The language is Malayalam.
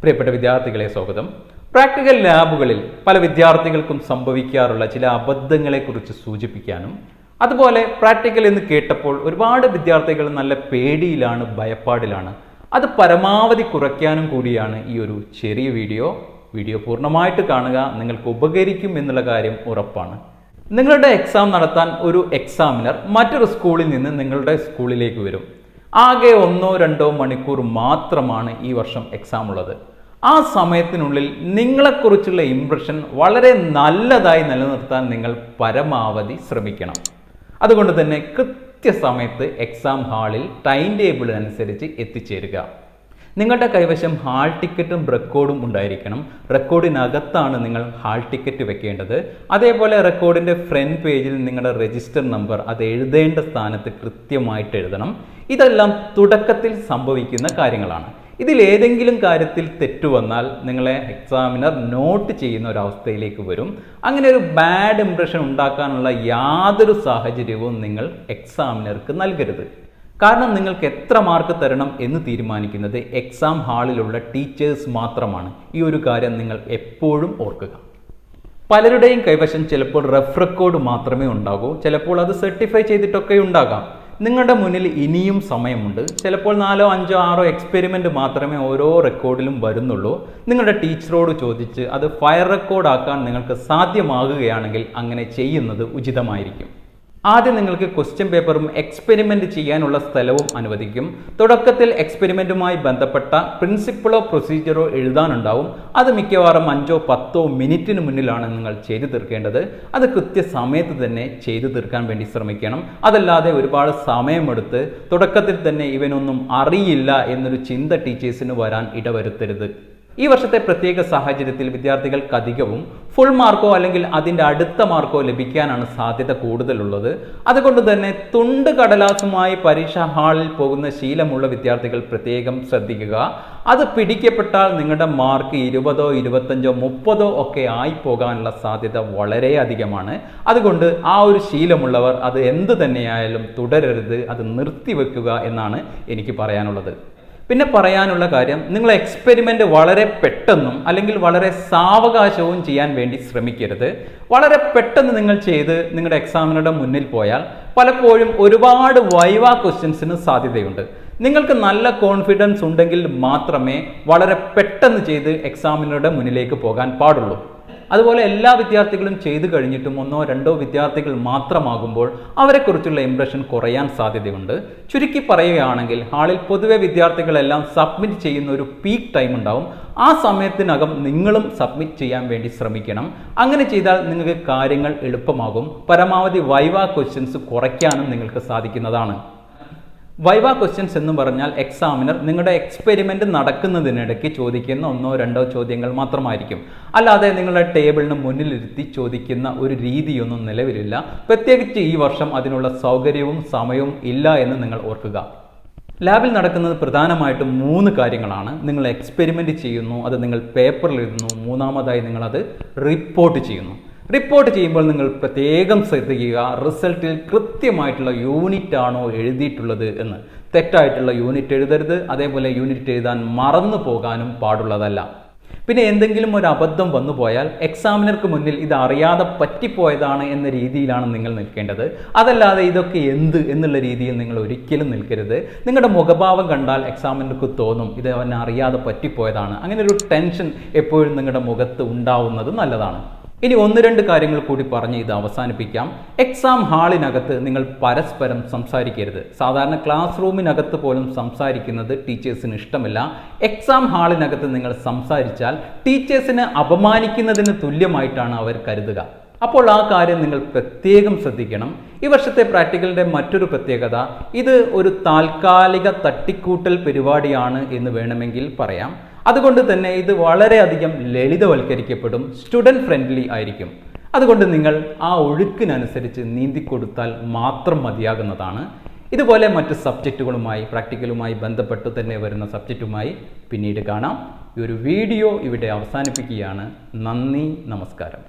പ്രിയപ്പെട്ട വിദ്യാർത്ഥികളെ സ്വാഗതം. പ്രാക്ടിക്കൽ ലാബുകളിൽ പല വിദ്യാർത്ഥികൾക്കും സംഭവിക്കാറുള്ള ചില അബദ്ധങ്ങളെക്കുറിച്ച് സൂചിപ്പിക്കാനും അതുപോലെ പ്രാക്ടിക്കൽ എന്ന് കേട്ടപ്പോൾ ഒരുപാട് വിദ്യാർത്ഥികൾ നല്ല പേടിയിലാണ്, ഭയപ്പാടിലാണ്. അത് പരമാവധി കുറയ്ക്കാനും കൂടിയാണ് ഈ ഒരു ചെറിയ വീഡിയോ പൂർണ്ണമായിട്ട് കാണുക. നിങ്ങൾക്ക് ഉപകരിക്കും എന്നുള്ള കാര്യം ഉറപ്പാണ്. നിങ്ങളുടെ എക്സാം നടത്താൻ ഒരു എക്സാമിനർ മറ്റൊരു സ്കൂളിൽ നിന്ന് നിങ്ങളുടെ സ്കൂളിലേക്ക് വരും. ആകെ 1-2 മണിക്കൂർ മാത്രമാണ് ഈ വർഷം എക്സാം ഉള്ളത്. ആ സമയത്തിനുള്ളിൽ നിങ്ങളെക്കുറിച്ചുള്ള ഇംപ്രഷൻ വളരെ നല്ലതായി നിലനിർത്താൻ നിങ്ങൾ പരമാവധി ശ്രമിക്കണം. അതുകൊണ്ട് തന്നെ കൃത്യസമയത്ത് എക്സാം ഹാളിൽ ടൈം ടേബിൾ അനുസരിച്ച് എത്തിച്ചേരുക. നിങ്ങളുടെ കൈവശം ഹാൾ ടിക്കറ്റും റെക്കോർഡും ഉണ്ടായിരിക്കണം. റെക്കോർഡിനകത്താണ് നിങ്ങൾ ഹാൾ ടിക്കറ്റ് വെക്കേണ്ടത്. അതേപോലെ റെക്കോർഡിൻ്റെ ഫ്രണ്ട് പേജിൽ നിങ്ങളുടെ രജിസ്റ്റർ നമ്പർ അത് എഴുതേണ്ട സ്ഥാനത്ത് കൃത്യമായിട്ട് എഴുതണം. ഇതെല്ലാം തുടക്കത്തിൽ സംഭവിക്കുന്ന കാര്യങ്ങളാണ്. ഇതിലേതെങ്കിലും കാര്യത്തിൽ തെറ്റുവന്നാൽ നിങ്ങളെ എക്സാമിനർ നോട്ട് ചെയ്യുന്ന ഒരവസ്ഥയിലേക്ക് വരും. അങ്ങനെ ഒരു ബാഡ് ഇംപ്രഷൻ ഉണ്ടാക്കാനുള്ള യാതൊരു സാഹചര്യവും നിങ്ങൾ എക്സാമിനർക്ക് നൽകരുത്. കാരണം നിങ്ങൾക്ക് എത്ര മാർക്ക് തരണം എന്ന് തീരുമാനിക്കുന്നത് എക്സാം ഹാളിലുള്ള ടീച്ചേഴ്സ് മാത്രമാണ്. ഈ ഒരു കാര്യം നിങ്ങൾ എപ്പോഴും ഓർക്കുക. പലരുടെയും കൈവശം ചിലപ്പോൾ റഫ് റെക്കോർഡ് മാത്രമേ ഉണ്ടാകൂ, ചിലപ്പോൾ അത് സർട്ടിഫൈ ചെയ്തിട്ടൊക്കെ ഉണ്ടാകാം. നിങ്ങളുടെ മുന്നിൽ ഇനിയും സമയമുണ്ട്. ചിലപ്പോൾ 4, 5, 6 എക്സ്പെരിമെൻ്റ് മാത്രമേ ഓരോ റെക്കോർഡിലും വരുന്നുള്ളൂ. നിങ്ങളുടെ ടീച്ചറോട് ചോദിച്ച് അത് ഫയർ റെക്കോർഡ് ആക്കാൻ നിങ്ങൾക്ക് സാധ്യമാകുകയാണെങ്കിൽ അങ്ങനെ ചെയ്യുന്നത് ഉചിതമായിരിക്കും. ആദ്യം നിങ്ങൾക്ക് ക്വസ്റ്റ്യൻ പേപ്പറും എക്സ്പെരിമെൻ്റ് ചെയ്യാനുള്ള സ്ഥലവും അനുവദിക്കും. തുടക്കത്തിൽ എക്സ്പെരിമെൻറ്റുമായി ബന്ധപ്പെട്ട പ്രിൻസിപ്പിളോ പ്രൊസീജിയറോ എഴുതാനുണ്ടാവും. അത് മിക്കവാറും 5-10 മിനിറ്റിന് മുന്നിലാണ് നിങ്ങൾ ചെയ്തു തീർക്കേണ്ടത്. അത് കൃത്യസമയത്ത് തന്നെ ചെയ്തു തീർക്കാൻ വേണ്ടി ശ്രമിക്കണം. അതല്ലാതെ ഒരുപാട് സമയമെടുത്ത് തുടക്കത്തിൽ തന്നെ ഇവനൊന്നും അറിയില്ല എന്നൊരു ചിന്ത ടീച്ചേഴ്സിന് വരാൻ ഇടവരുത്തരുത്. ഈ വർഷത്തെ പ്രത്യേക സാഹചര്യത്തിൽ വിദ്യാർത്ഥികൾക്ക് അധികവും ഫുൾ മാർക്കോ അല്ലെങ്കിൽ അതിൻ്റെ അടുത്ത മാർക്കോ ലഭിക്കാനാണ് സാധ്യത കൂടുതലുള്ളത്. അതുകൊണ്ട് തന്നെ തുണ്ട് കടലാസുമായി പരീക്ഷാ ഹാളിൽ പോകുന്ന ശീലമുള്ള വിദ്യാർത്ഥികൾ പ്രത്യേകം ശ്രദ്ധിക്കുക. അത് പിടിക്കപ്പെട്ടാൽ നിങ്ങളുടെ മാർക്ക് 20, 25, 30 ഒക്കെ ആയി പോകാനുള്ള സാധ്യത വളരെ അധികമാണ്. അതുകൊണ്ട് ആ ഒരു ശീലമുള്ളവർ അത് എന്ത് തന്നെയായാലും തുടരരുത്, അത് നിർത്തിവെക്കുക എന്നാണ് എനിക്ക് പറയാനുള്ളത്. പിന്നെ പറയാനുള്ള കാര്യം, നിങ്ങൾ എക്സ്പെരിമെൻ്റ് വളരെ പെട്ടെന്നും അല്ലെങ്കിൽ വളരെ സാവകാശവും ചെയ്യാൻ വേണ്ടി ശ്രമിക്കരുത്. വളരെ പെട്ടെന്ന് നിങ്ങൾ ചെയ്ത് നിങ്ങളുടെ എക്സാമിനുടെ മുന്നിൽ പോയാൽ പലപ്പോഴും ഒരുപാട് വൈവാ ക്വസ്റ്റ്യൻസിന് സാധ്യതയുണ്ട്. നിങ്ങൾക്ക് നല്ല കോൺഫിഡൻസ് ഉണ്ടെങ്കിൽ മാത്രമേ വളരെ പെട്ടെന്ന് ചെയ്ത് എക്സാമിനുടെ മുന്നിലേക്ക് പോകാൻ പാടുള്ളൂ. അതുപോലെ എല്ലാ വിദ്യാർത്ഥികളും ചെയ്തു കഴിഞ്ഞിട്ടും 1-2 വിദ്യാർത്ഥികൾ മാത്രമാകുമ്പോൾ അവരെക്കുറിച്ചുള്ള ഇംപ്രഷൻ കുറയാൻ സാധ്യതയുണ്ട്. ചുരുക്കി പറയുകയാണെങ്കിൽ ഹാളിൽ പൊതുവെ വിദ്യാർത്ഥികളെല്ലാം സബ്മിറ്റ് ചെയ്യുന്ന ഒരു പീക്ക് ടൈം ഉണ്ടാവും. ആ സമയത്തിനകം നിങ്ങളും സബ്മിറ്റ് ചെയ്യാൻ വേണ്ടി ശ്രമിക്കണം. അങ്ങനെ ചെയ്താൽ നിങ്ങൾക്ക് കാര്യങ്ങൾ എളുപ്പമാകും. പരമാവധി വൈവാ ക്വസ്റ്റ്യൻസ് കുറയ്ക്കാനും നിങ്ങൾക്ക് സാധിക്കുന്നതാണ്. വൈവാ ക്വസ്റ്റ്യൻസ് എന്ന് പറഞ്ഞാൽ എക്സാമിനർ നിങ്ങളുടെ എക്സ്പെരിമെൻ്റ് നടക്കുന്നതിനിടയ്ക്ക് ചോദിക്കുന്ന 1-2 ചോദ്യങ്ങൾ മാത്രമായിരിക്കും. അല്ലാതെ നിങ്ങളുടെ ടേബിളിന് മുന്നിലിരുത്തി ചോദിക്കുന്ന ഒരു രീതിയൊന്നും നിലവിലില്ല. പ്രത്യേകിച്ച് ഈ വർഷം അതിനുള്ള സൗകര്യവും സമയവും ഇല്ല എന്ന് നിങ്ങൾ ഓർക്കുക. ലാബിൽ നടക്കുന്നത് പ്രധാനമായിട്ടും 3 കാര്യങ്ങളാണ്. നിങ്ങൾ എക്സ്പെരിമെൻ്റ് ചെയ്യുന്നു, അത് നിങ്ങൾ പേപ്പറിൽ എഴുതുന്നു, മൂന്നാമതായി നിങ്ങളത് റിപ്പോർട്ട് ചെയ്യുന്നു. റിപ്പോർട്ട് ചെയ്യുമ്പോൾ നിങ്ങൾ പ്രത്യേകം ശ്രദ്ധിക്കുക, റിസൾട്ടിൽ കൃത്യമായിട്ടുള്ള യൂണിറ്റ് ആണോ എഴുതിയിട്ടുള്ളത് എന്ന്. തെറ്റായിട്ടുള്ള യൂണിറ്റ് എഴുതരുത്. അതേപോലെ യൂണിറ്റ് എഴുതാൻ മറന്നു പോകാനും പാടുള്ളതല്ല. പിന്നെ എന്തെങ്കിലും ഒരു അബദ്ധം വന്നു പോയാൽ എക്സാമിനർക്ക് മുന്നിൽ ഇത് അറിയാതെ പറ്റിപ്പോയതാണ് എന്ന രീതിയിലാണ് നിങ്ങൾ നിൽക്കേണ്ടത്. അതല്ലാതെ ഇതൊക്കെ എന്നുള്ള രീതിയിൽ നിങ്ങൾ ഒരിക്കലും നിൽക്കരുത്. നിങ്ങളുടെ മുഖഭാവം കണ്ടാൽ എക്സാമിനർക്ക് തോന്നും ഇത് അവൻ അറിയാതെ പറ്റിപ്പോയതാണ്. അങ്ങനെ ഒരു ടെൻഷൻ എപ്പോഴും നിങ്ങളുടെ മുഖത്ത് ഉണ്ടാവുന്നത് നല്ലതാണ്. ഇനി 1-2 കാര്യങ്ങൾ കൂടി പറഞ്ഞ് ഇത് അവസാനിപ്പിക്കാം. എക്സാം ഹാളിനകത്ത് നിങ്ങൾ പരസ്പരം സംസാരിക്കരുത്. സാധാരണ ക്ലാസ് റൂമിനകത്ത് പോലും സംസാരിക്കുന്നത് ടീച്ചേഴ്സിന് ഇഷ്ടമല്ല. എക്സാം ഹാളിനകത്ത് നിങ്ങൾ സംസാരിച്ചാൽ ടീച്ചേഴ്സിനെ അപമാനിക്കുന്നതിന് തുല്യമായിട്ടാണ് അവർ കരുതുക. അപ്പോൾ ആ കാര്യം നിങ്ങൾ പ്രത്യേകം ശ്രദ്ധിക്കണം. ഈ വർഷത്തെ പ്രാക്ടിക്കലിൻ്റെ മറ്റൊരു പ്രത്യേകത, ഇത് ഒരു താൽക്കാലിക തട്ടിക്കൂട്ടൽ പരിപാടിയാണ് എന്ന് വേണമെങ്കിൽ പറയാം. അതുകൊണ്ട് തന്നെ ഇത് വളരെയധികം ലളിതവൽക്കരിക്കപ്പെടും, സ്റ്റുഡൻറ് ഫ്രണ്ട്ലി ആയിരിക്കും. അതുകൊണ്ട് നിങ്ങൾ ആ ഒഴുക്കിനനുസരിച്ച് നീന്തിക്കൊടുത്താൽ മാത്രം മതിയാകുന്നതാണ്. ഇതുപോലെ മറ്റ് സബ്ജക്റ്റുകളുമായി പ്രാക്ടിക്കലുമായി ബന്ധപ്പെട്ട് തന്നെ വരുന്ന സബ്ജക്റ്റുമായി പിന്നീട് കാണാം. ഈ ഒരു വീഡിയോ ഇവിടെ അവസാനിപ്പിക്കുകയാണ്. നന്ദി, നമസ്കാരം.